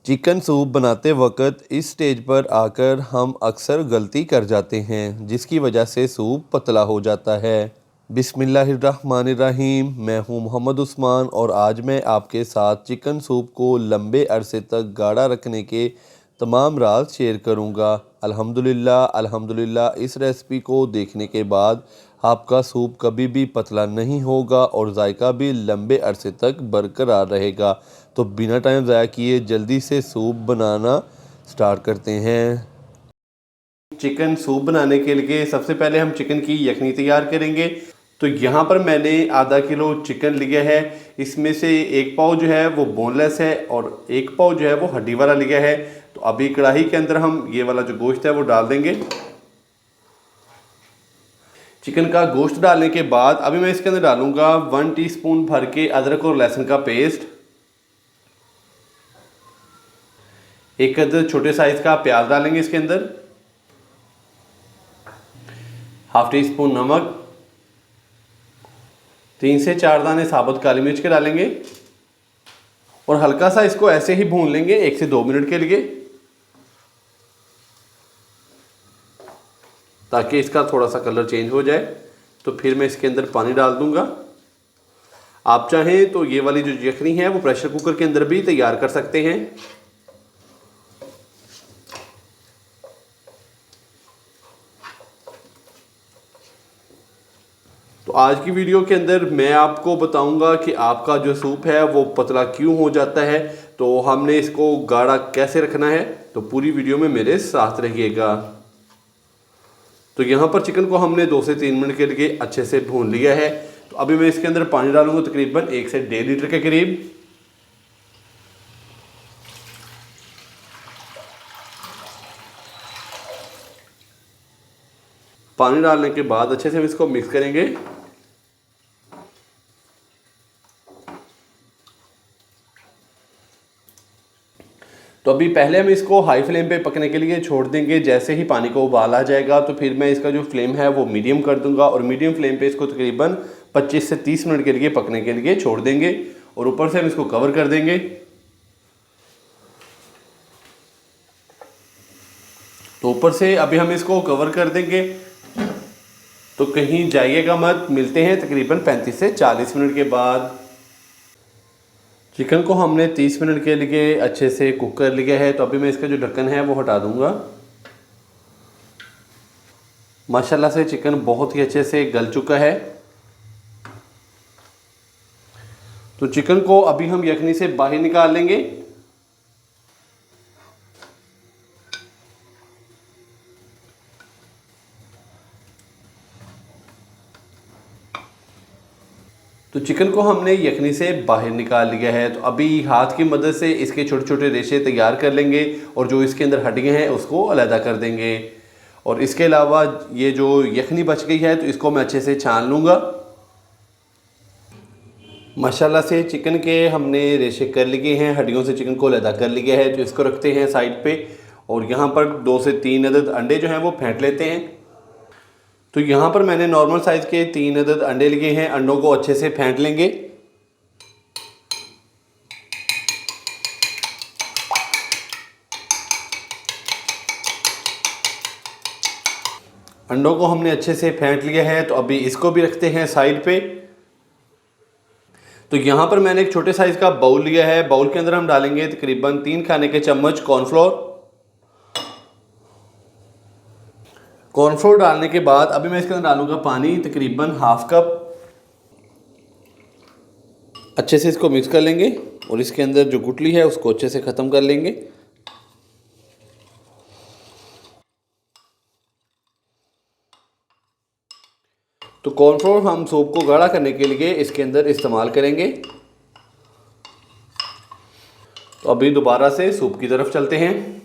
Chicken soup बनाते वक्त इस स्टेज पर आकर हम अक्सर गलती कर जाते हैं, जिसकी वजह से सूप पतला हो जाता है। बिस्मिल्लाहिर्रहमानिर्रहीम। मैं हूं मोहम्मद उस्मान और आज मैं आपके साथ चिकन सूप को लंबे अरसे तक गाढ़ा रखने के तमाम राज शेयर करूंगा। अल्हम्दुलिल्लाह इस रेसिपी को देखने के बाद आपका सूप कभी भी पतला नहीं होगा और जायका भी लंबे अरसे तक बरकरार रहेगा। तो बिना टाइम ज़ाया किए जल्दी से सूप बनाना स्टार्ट करते हैं। चिकन सूप बनाने के लिए सबसे पहले हम चिकन की यखनी तैयार करेंगे। तो यहाँ पर मैंने आधा किलो चिकन लिया है। इसमें से एक पाव जो है वो बोनलेस है और एक पाव जो है वो हड्डी वाला लिया है। तो अभी कढ़ाई के अंदर हम ये वाला जो गोश्त है वो डाल देंगे। चिकन का गोश्त डालने के बाद अभी मैं इसके अंदर डालूंगा 1 टीस्पून भर के अदरक और लहसुन का पेस्ट, एक अदर छोटे साइज का प्याज डालेंगे इसके अंदर, हाफ टी स्पून नमक, 3 से 4 दाने साबुत काली मिर्च के डालेंगे और हल्का सा इसको ऐसे ही भून लेंगे 1 से 2 मिनट के लिए, ताकि इसका थोड़ा सा कलर चेंज हो जाए। तो फिर मैं इसके अंदर पानी डाल दूंगा। आप चाहें तो ये वाली जो यखनी है वो प्रेशर कुकर के अंदर भी तैयार कर सकते हैं। तो आज की वीडियो के अंदर मैं आपको बताऊंगा कि आपका जो सूप है वो पतला क्यों हो जाता है, तो हमने इसको गाढ़ा कैसे रखना है। तो पूरी वीडियो में मेरे साथ रहिएगा। तो यहाँ पर चिकन को हमने 2 से 3 मिनट के लिए अच्छे से भून लिया है। तो अभी मैं इसके अंदर पानी डालूंगा तकरीबन 1 से 1.5 लीटर के करीब। पानी डालने के बाद अच्छे से हम इसको मिक्स करेंगे। तो अभी पहले हम इसको हाई फ्लेम पे पकने के लिए छोड़ देंगे। जैसे ही पानी को उबाल आ जाएगा तो फिर मैं इसका जो फ्लेम है वो मीडियम कर दूंगा और मीडियम फ्लेम पे इसको तकरीबन 25 से 30 मिनट के लिए पकने के लिए छोड़ देंगे और ऊपर से हम इसको कवर कर देंगे। तो ऊपर से अभी हम इसको कवर कर देंगे, तो कहीं जाइएगा मत। मिलते हैं तकरीबन 35 से 40 मिनट के बाद। चिकन को हमने 30 मिनट के लिए अच्छे से कुक कर लिया है। तो अभी मैं इसका जो ढक्कन है वो हटा दूंगा। माशाल्लाह से चिकन बहुत ही अच्छे से गल चुका है। तो चिकन को अभी हम यखनी से बाहर निकाल लेंगे। तो चिकन को हमने यखनी से बाहर निकाल लिया है। तो अभी हाथ की मदद से इसके छोटे छोटे रेशे तैयार कर लेंगे और जो इसके अंदर हड्डियाँ हैं उसको अलहदा कर देंगे। और इसके अलावा ये जो यखनी बच गई है तो इसको मैं अच्छे से छान लूँगा। माशाल्लाह से चिकन के हमने रेशे कर लिए हैं, हड्डियों से चिकन को अलहदा कर लिया है। तो इसको रखते हैं साइड पे और यहाँ पर 2 से 3 अदद अंडे जो हैं वो फेंट लेते हैं। तो यहाँ पर मैंने नॉर्मल साइज़ के 3 अदद अंडे लिए हैं। अंडों को अच्छे से फेंट लेंगे। अंडों को हमने अच्छे से फेंट लिया है। तो अभी इसको भी रखते हैं साइड पे। तो यहाँ पर मैंने एक छोटे साइज़ का बाउल लिया है। बाउल के अंदर हम डालेंगे तकरीबन 3 खाने के चम्मच कॉर्नफ्लोर। कॉर्नफ्लोर डालने के बाद अभी मैं इसके अंदर डालूंगा पानी तकरीबन हाफ कप। अच्छे से इसको मिक्स कर लेंगे और इसके अंदर जो गुठली है उसको अच्छे से ख़त्म कर लेंगे। तो कॉर्नफ्लोर हम सूप को गाढ़ा करने के लिए इसके अंदर इस्तेमाल करेंगे। तो अभी दोबारा से सूप की तरफ चलते हैं।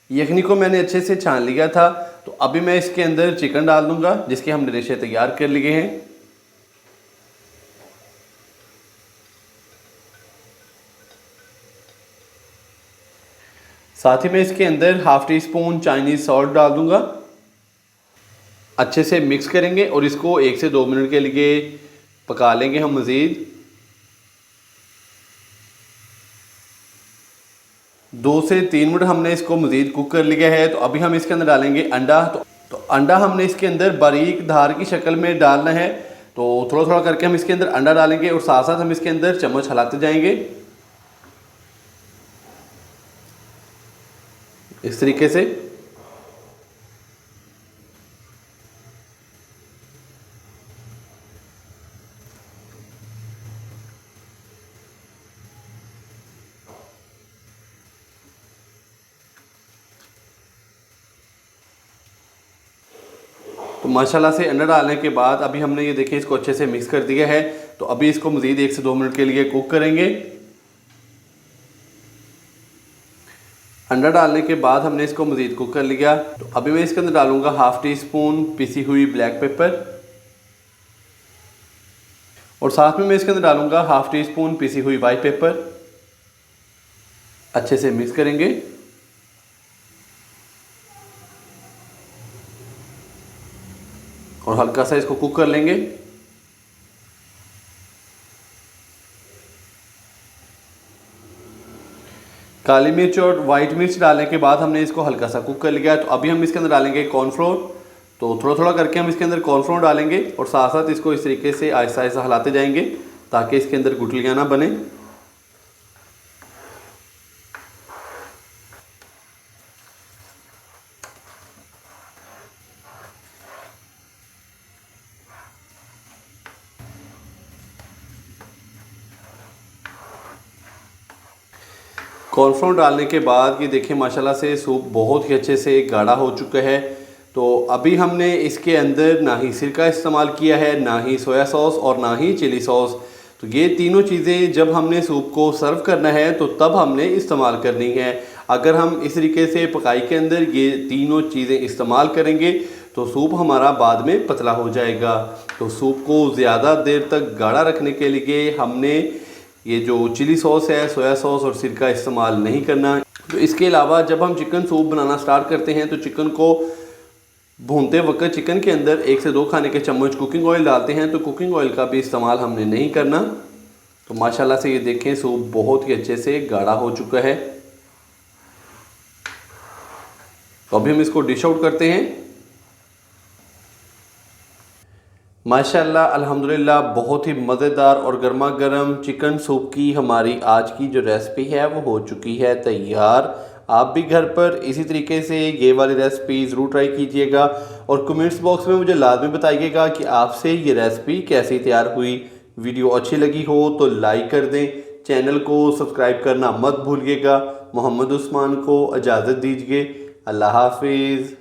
यखनी को मैंने अच्छे से छान लिया था। तो अभी मैं इसके अंदर चिकन डाल दूंगा जिसके हमने रेशे तैयार कर लिए हैं। साथ ही मैं इसके अंदर half tea spoon Chinese salt डाल दूंगा। अच्छे से मिक्स करेंगे और इसको 1 से 2 मिनट के लिए पका लेंगे हम मज़ीद। 2 से 3 मिनट हमने इसको मज़ीद कुक कर लिया है। तो अभी हम इसके अंदर डालेंगे अंडा। तो अंडा हमने इसके अंदर बारीक धार की शक्ल में डालना है। तो थोड़ा थोड़ा करके हम इसके अंदर अंडा डालेंगे और साथ साथ हम इसके अंदर चम्मच हिलाते जाएंगे इस तरीके से। तो माशाल्लाह से अंडा डालने के बाद अभी हमने ये देखें इसको अच्छे से मिक्स कर दिया है। तो अभी इसको मज़ीद 1 से 2 मिनट के लिए कुक करेंगे। अंडा डालने के बाद हमने इसको मज़ीद कुक कर लिया। तो अभी मैं इसके अंदर डालूंगा हाफ़ टी स्पून पिसी हुई ब्लैक पेपर और साथ में मैं इसके अंदर डालूंगा हाफ़ टी स्पून पिसी हुई वाइट पेपर। अच्छे से मिक्स करेंगे। और हल्का सा इसको कुक कर लेंगे। काली मिर्च और वाइट मिर्च डालने के बाद हमने इसको हल्का सा कुक कर लिया। तो अभी हम इसके अंदर डालेंगे कॉर्नफ्लोर। तो थोड़ा थोड़ा करके हम इसके अंदर कॉर्नफ्लोर डालेंगे और साथ साथ इसको इस तरीके से आहिस्ता आहिस्ता हिलाते जाएंगे ताकि इसके अंदर गुठलियाँ ना बने। कॉर्नफ्लोर डालने के बाद ये देखिए माशाल्लाह से सूप बहुत ही अच्छे से गाढ़ा हो चुका है। तो अभी हमने इसके अंदर ना ही सिरका इस्तेमाल किया है, ना ही सोया सॉस और ना ही चिली सॉस। तो ये तीनों चीज़ें जब हमने सूप को सर्व करना है तो तब हमने इस्तेमाल करनी है। अगर हम इस तरीके से पकाई के अंदर ये तीनों चीज़ें इस्तेमाल करेंगे तो सूप हमारा बाद में पतला हो जाएगा। तो सूप को ज़्यादा देर तक गाढ़ा रखने के लिए हमने ये जो चिली सॉस है, सोया सॉस और सिरका इस्तेमाल नहीं करना। तो इसके अलावा जब हम चिकन सूप बनाना स्टार्ट करते हैं तो चिकन को भूनते वक्त चिकन के अंदर 1 से 2 खाने के चम्मच कुकिंग ऑयल डालते हैं। तो कुकिंग ऑयल का भी इस्तेमाल हमने नहीं करना। तो माशाल्लाह से ये देखें सूप बहुत ही अच्छे से गाढ़ा हो चुका है। तो अभी हम इसको डिश आउट करते हैं। माशाल्लाह अल्हम्दुलिल्लाह बहुत ही मज़ेदार और गर्मा गर्म चिकन सूप की हमारी आज की जो रेसिपी है वो हो चुकी है तैयार। आप भी घर पर इसी तरीके से ये वाली रेसिपी ज़रूर ट्राई कीजिएगा और कमेंट्स बॉक्स में मुझे लाजमी बताइएगा कि आपसे ये रेसिपी कैसी तैयार हुई। वीडियो अच्छी लगी हो तो लाइक कर दें, चैनल को सब्सक्राइब करना मत भूलिएगा। मोहम्मद उस्मान को इजाज़त दीजिए। अल्लाह हाफिज़।